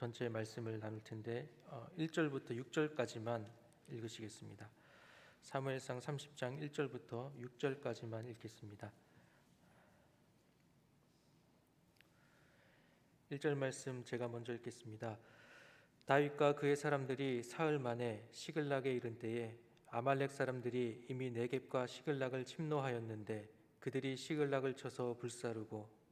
전체 말씀을 나눌 텐데 1절부터 6절까지만 읽으시겠습니다. 사무엘상 30장 1절부터 6절까지만 읽겠습니다. 1절 말씀 제가 먼저 읽겠습니다. 다윗과 그의 사람들이 사흘 만에 시글락에 이른 때에 아말렉 사람들이 이미 네겝과 시글락을 침노하였는데 그들이 시글락을 쳐서 불사르고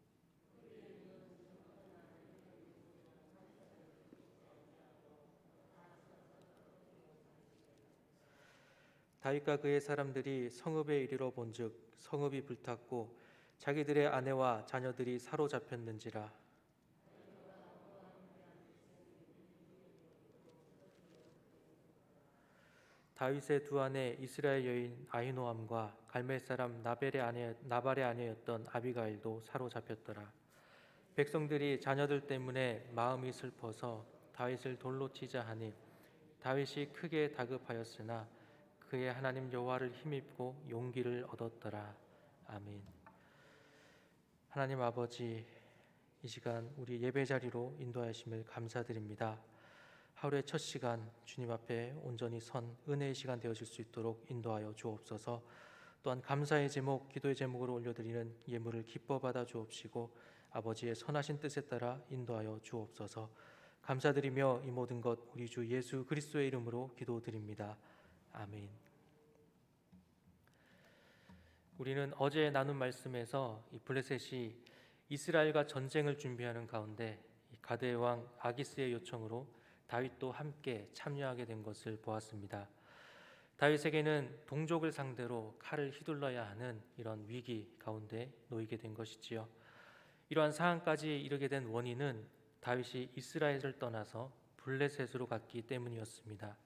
다윗과 그의 사람들이 성읍에 이르러 본즉 성읍이 불탔고 자기들의 아내와 자녀들이 사로잡혔는지라. 다윗의 두 아내 이스라엘 여인 아히노암과 갈멜 사람 나발의 아내였던 아비가일도 사로잡혔더라. 백성들이 자녀들 때문에 마음이 슬퍼서 다윗을 돌로 치자 하니 다윗이 크게 다급하였으나 그의 하나님 여호와를 힘입고 용기를 얻었더라. 아멘. 하나님 아버지, 이 시간 우리 예배 자리로 인도하심을 감사드립니다. 하루의 첫 시간 주님 앞에 온전히 선 은혜의 시간 되어질 수 있도록 인도하여 주옵소서. 또한 감사의 제목, 기도의 제목으로 올려드리는 예물을 기뻐 받아 주옵시고 아버지의 선하신 뜻에 따라 인도하여 주옵소서. 감사드리며 이 모든 것 우리 주 예수 그리스도의 이름으로 기도드립니다. 아멘. 우리는 어제 나눈 말씀에서 이 블레셋이 이스라엘과 전쟁을 준비하는 가운데 가드의 왕 아기스의 요청으로 다윗도 함께 참여하게 된 것을 보았습니다. 다윗에게는 동족을 상대로 칼을 휘둘러야 하는 이런 위기 가운데 놓이게 된 것이지요. 이러한 상황까지 이르게 된 원인은 다윗이 이스라엘을 떠나서 블레셋으로 갔기 때문이었습니다.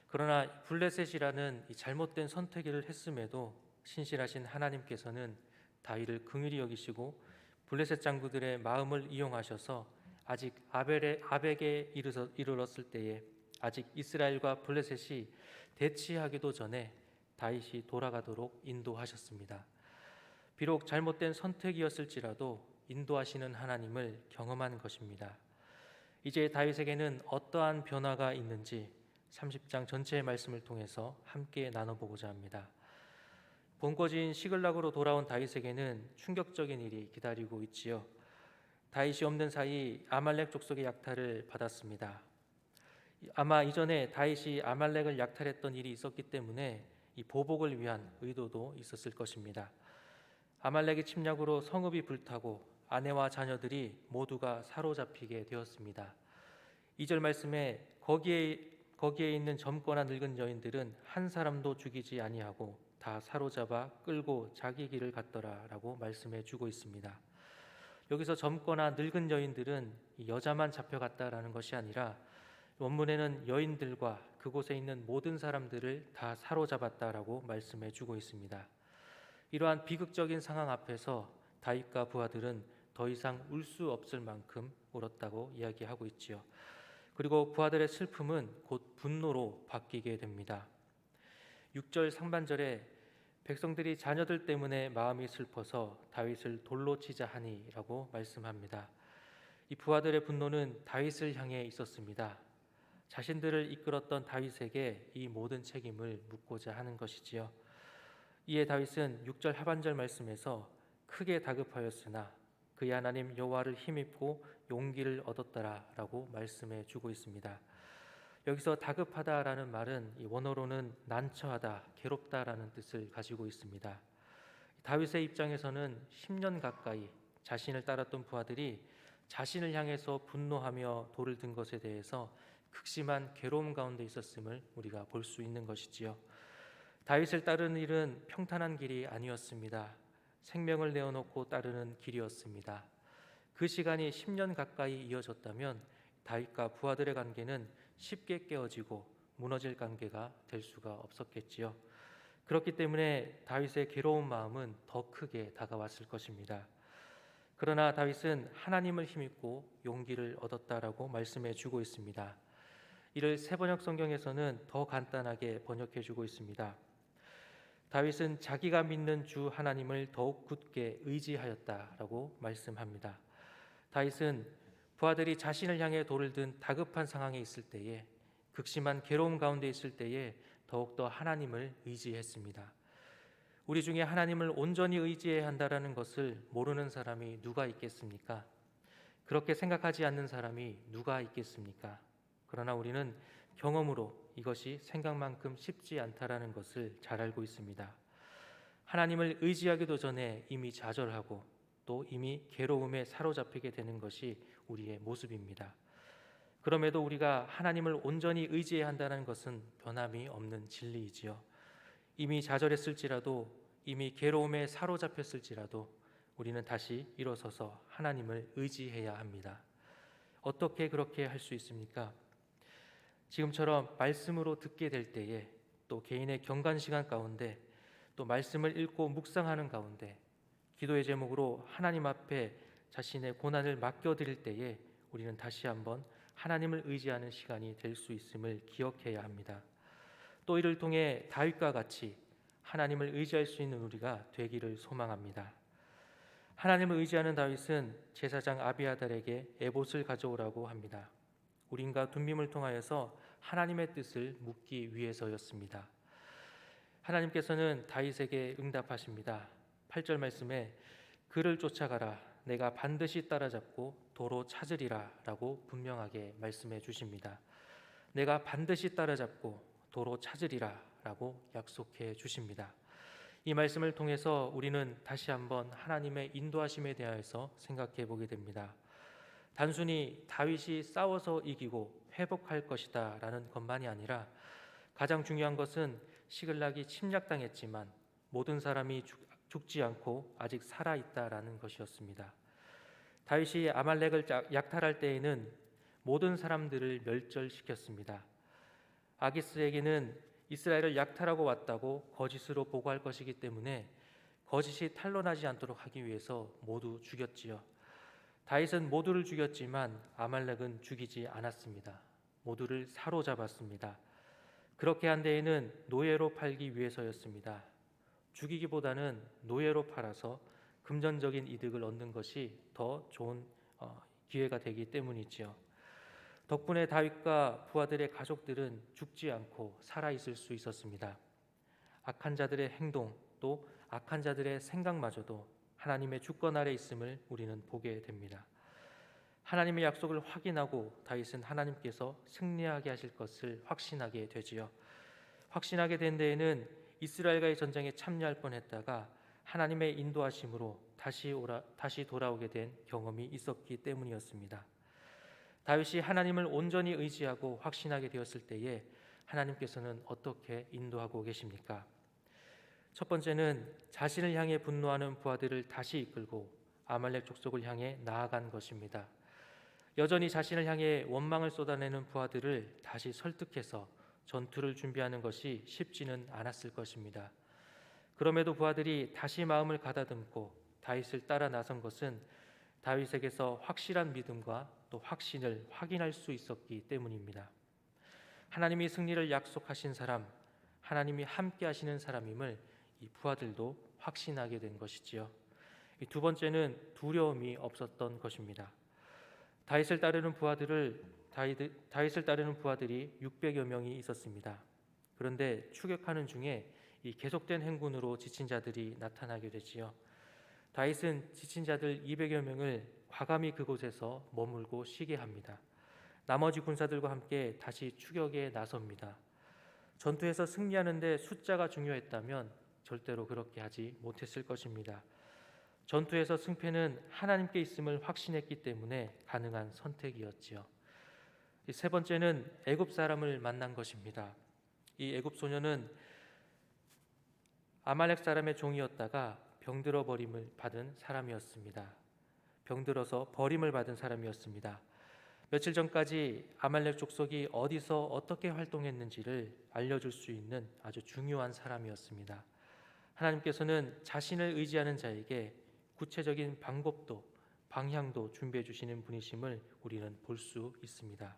그러나 블레셋이라는 이 잘못된 선택을 했음에도 신실하신 하나님께서는 다윗을 긍휼히 여기시고 블레셋 장구들의 마음을 이용하셔서 아직 아벡에 이르렀을 때에 아직 이스라엘과 블레셋이 대치하기도 전에 다윗이 돌아가도록 인도하셨습니다. 비록 잘못된 선택이었을지라도 인도하시는 하나님을 경험한 것입니다. 이제 다윗에게는 어떠한 변화가 있는지 30장 전체의 말씀을 통해서 함께 나눠보고자 합니다. 본거지인 시글락으로 돌아온 다윗에게는 충격적인 일이 기다리고 있지요. 다윗이 없는 사이 아말렉 족속의 약탈을 받았습니다. 아마 이전에 다윗이 아말렉을 약탈했던 일이 있었기 때문에 이 보복을 위한 의도도 있었을 것입니다. 아말렉의 침략으로 성읍이 불타고 아내와 자녀들이 모두가 사로잡히게 되었습니다. 2절 말씀에 거기에 있는 젊거나 늙은 여인들은 한 사람도 죽이지 아니하고 다 사로잡아 끌고 자기 길을 갔더라라고 말씀해 주고 있습니다. 여기서 젊거나 늙은 여인들은 여자만 잡혀갔다라는 것이 아니라 원문에는 여인들과 그곳에 있는 모든 사람들을 다 사로잡았다라고 말씀해 주고 있습니다. 이러한 비극적인 상황 앞에서 다윗과 부하들은 더 이상 울 수 없을 만큼 울었다고 이야기하고 있지요. 그리고 부하들의 슬픔은 곧 분노로 바뀌게 됩니다. 6절 상반절에 백성들이 자녀들 때문에 마음이 슬퍼서 다윗을 돌로 치자 하니라고 말씀합니다. 이 부하들의 분노는 다윗을 향해 있었습니다. 자신들을 이끌었던 다윗에게 이 모든 책임을 묻고자 하는 것이지요. 이에 다윗은 6절 하반절 말씀에서 크게 다급하였으나 그의 하나님 여호와를 힘입고 용기를 얻었더라라고 말씀해 주고 있습니다. 여기서 다급하다라는 말은 이 원어로는 난처하다, 괴롭다라는 뜻을 가지고 있습니다. 다윗의 입장에서는 10년 가까이 자신을 따랐던 부하들이 자신을 향해서 분노하며 돌을 든 것에 대해서 극심한 괴로움 가운데 있었음을 우리가 볼 수 있는 것이지요. 다윗을 따르는 일은 평탄한 길이 아니었습니다. 생명을 내어놓고 따르는 길이었습니다. 그 시간이 10년 가까이 이어졌다면 다윗과 부하들의 관계는 쉽게 깨어지고 무너질 관계가 될 수가 없었겠지요. 그렇기 때문에 다윗의 괴로운 마음은 더 크게 다가왔을 것입니다. 그러나 다윗은 하나님을 힘입고 용기를 얻었다라고 말씀해 주고 있습니다. 이를 새번역 성경에서는 더 간단하게 번역해 주고 있습니다. 다윗은 자기가 믿는 주 하나님을 더욱 굳게 의지하였다라고 말씀합니다. 다윗은 부하들이 자신을 향해 돌을 든 다급한 상황에 있을 때에, 극심한 괴로움 가운데 있을 때에 더욱더 하나님을 의지했습니다. 우리 중에 하나님을 온전히 의지해야 한다는 것을 모르는 사람이 누가 있겠습니까? 그렇게 생각하지 않는 사람이 누가 있겠습니까? 그러나 우리는 경험으로 이것이 생각만큼 쉽지 않다라는 것을 잘 알고 있습니다. 하나님을 의지하기도 전에 이미 좌절하고 또 이미 괴로움에 사로잡히게 되는 것이 우리의 모습입니다. 그럼에도 우리가 하나님을 온전히 의지해야 한다는 것은 변함이 없는 진리이지요. 이미 좌절했을지라도, 이미 괴로움에 사로잡혔을지라도 우리는 다시 일어서서 하나님을 의지해야 합니다. 어떻게 그렇게 할 수 있습니까? 지금처럼 말씀으로 듣게 될 때에, 또 개인의 경간 시간 가운데, 또 말씀을 읽고 묵상하는 가운데, 기도의 제목으로 하나님 앞에 자신의 고난을 맡겨드릴 때에 우리는 다시 한번 하나님을 의지하는 시간이 될 수 있음을 기억해야 합니다. 또 이를 통해 다윗과 같이 하나님을 의지할 수 있는 우리가 되기를 소망합니다. 하나님을 의지하는 다윗은 제사장 아비아달에게 에봇을 가져오라고 합니다. 우림과 둠밈을 통하여서 하나님의 뜻을 묻기 위해서였습니다. 하나님께서는 다윗에게 응답하십니다. 8절 말씀에 그를 쫓아가라, 내가 반드시 따라잡고 도로 찾으리라 라고 분명하게 말씀해 주십니다. 내가 반드시 따라잡고 도로 찾으리라 라고 약속해 주십니다. 이 말씀을 통해서 우리는 다시 한번 하나님의 인도하심에 대하여서 생각해 보게 됩니다. 단순히 다윗이 싸워서 이기고 회복할 것이다 라는 것만이 아니라, 가장 중요한 것은 시글락이 침략당했지만 모든 사람이 죽지 않고 아직 살아있다라는 것이었습니다. 다윗이 아말렉을 약탈할 때에는 모든 사람들을 멸절시켰습니다. 아기스에게는 이스라엘을 약탈하고 왔다고 거짓으로 보고할 것이기 때문에 거짓이 탄로나지 않도록 하기 위해서 모두 죽였지요. 다윗은 모두를 죽였지만 아말렉은 죽이지 않았습니다. 모두를 사로잡았습니다. 그렇게 한 데에는 노예로 팔기 위해서였습니다. 죽이기보다는 노예로 팔아서 금전적인 이득을 얻는 것이 더 좋은 기회가 되기 때문이지요. 덕분에 다윗과 부하들의 가족들은 죽지 않고 살아있을 수 있었습니다. 악한 자들의 행동, 또 악한 자들의 생각마저도 하나님의 주권 아래 있음을 우리는 보게 됩니다. 하나님의 약속을 확인하고 다윗은 하나님께서 승리하게 하실 것을 확신하게 되지요. 확신하게 된 데에는 이스라엘과의 전쟁에 참여할 뻔했다가 하나님의 인도하심으로 다시 돌아오게 된 경험이 있었기 때문이었습니다. 다윗이 하나님을 온전히 의지하고 확신하게 되었을 때에 하나님께서는 어떻게 인도하고 계십니까? 첫 번째는 자신을 향해 분노하는 부하들을 다시 이끌고 아말렉 족속을 향해 나아간 것입니다. 여전히 자신을 향해 원망을 쏟아내는 부하들을 다시 설득해서 전투를 준비하는 것이 쉽지는 않았을 것입니다. 그럼에도 부하들이 다시 마음을 가다듬고 다윗을 따라 나선 것은 다윗에게서 확실한 믿음과 또 확신을 확인할 수 있었기 때문입니다. 하나님이 승리를 약속하신 사람, 하나님이 함께 하시는 사람임을 이 부하들도 확신하게 된 것이지요. 두 번째는 두려움이 없었던 것입니다. 다윗을 따르는 부하들이 600여 명이 있었습니다. 그런데 추격하는 중에 이 계속된 행군으로 지친 자들이 나타나게 되지요. 다윗은 지친 자들 200여 명을 과감히 그곳에서 머물고 쉬게 합니다. 나머지 군사들과 함께 다시 추격에 나섭니다. 전투에서 승리하는 데 숫자가 중요했다면 절대로 그렇게 하지 못했을 것입니다. 전투에서 승패는 하나님께 있음을 확신했기 때문에 가능한 선택이었지요. 세 번째는 애굽 사람을 만난 것입니다. 이 애굽 소녀는 아말렉 사람의 종이었다가 병들어 버림을 받은 사람이었습니다. 병들어서 버림을 받은 사람이었습니다. 며칠 전까지 아말렉 족속이 어디서 어떻게 활동했는지를 알려줄 수 있는 아주 중요한 사람이었습니다. 하나님께서는 자신을 의지하는 자에게 구체적인 방법도 방향도 준비해 주시는 분이심을 우리는 볼 수 있습니다.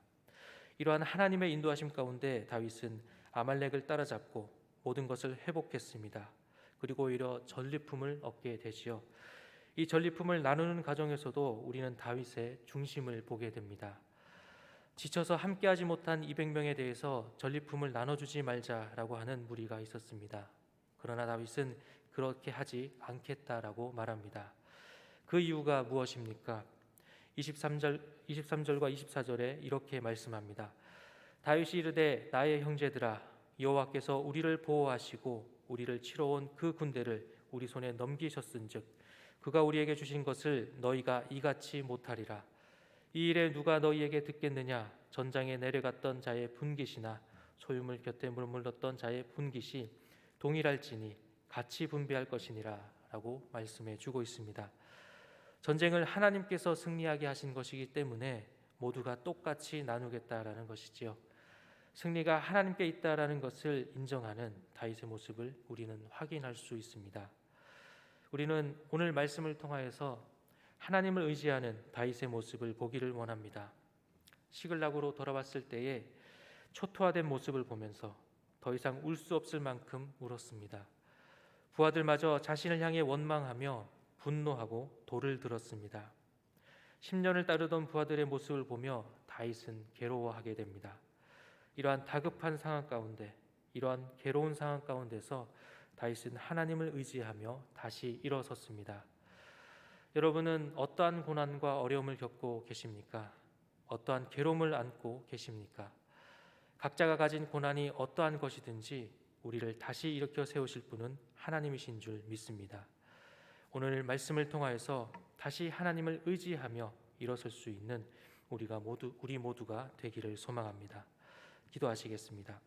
이러한 하나님의 인도하심 가운데 다윗은 아말렉을 따라잡고 모든 것을 회복했습니다. 그리고 오히려 전리품을 얻게 되지요. 이 전리품을 나누는 과정에서도 우리는 다윗의 중심을 보게 됩니다. 지쳐서 함께하지 못한 200명에 대해서 전리품을 나눠주지 말자라고 하는 무리가 있었습니다. 그러나 다윗은 그렇게 하지 않겠다라고 말합니다. 그 이유가 무엇입니까? 23절과 24절에 이렇게 말씀합니다. 다윗이 이르되 나의 형제들아 여호와께서 우리를 보호하시고 우리를 치러 온 그 군대를 우리 손에 넘기셨은즉 그가 우리에게 주신 것을 너희가 이같이 못하리라. 이 일에 누가 너희에게 듣겠느냐? 전장에 내려갔던 자의 분깃이나 소유물 곁에 머물렀던 자의 분깃이 동일할지니 같이 분배할 것이니라 라고 말씀해 주고 있습니다. 전쟁을 하나님께서 승리하게 하신 것이기 때문에 모두가 똑같이 나누겠다라는 것이지요. 승리가 하나님께 있다라는 것을 인정하는 다윗의 모습을 우리는 확인할 수 있습니다. 우리는 오늘 말씀을 통하여서 하나님을 의지하는 다윗의 모습을 보기를 원합니다. 시글락으로 돌아왔을 때에 초토화된 모습을 보면서 더 이상 울 수 없을 만큼 울었습니다. 부하들마저 자신을 향해 원망하며 분노하고 돌을 들었습니다. 10년을 따르던 부하들의 모습을 보며 다윗은 괴로워하게 됩니다. 이러한 다급한 상황 가운데, 이러한 괴로운 상황 가운데서 다윗은 하나님을 의지하며 다시 일어섰습니다. 여러분은 어떠한 고난과 어려움을 겪고 계십니까? 어떠한 괴로움을 안고 계십니까? 각자가 가진 고난이 어떠한 것이든지 우리를 다시 일으켜 세우실 분은 하나님이신 줄 믿습니다. 오늘 말씀을 통하여서 다시 하나님을 의지하며 일어설 수 있는 우리 모두가 되기를 소망합니다. 기도하시겠습니다.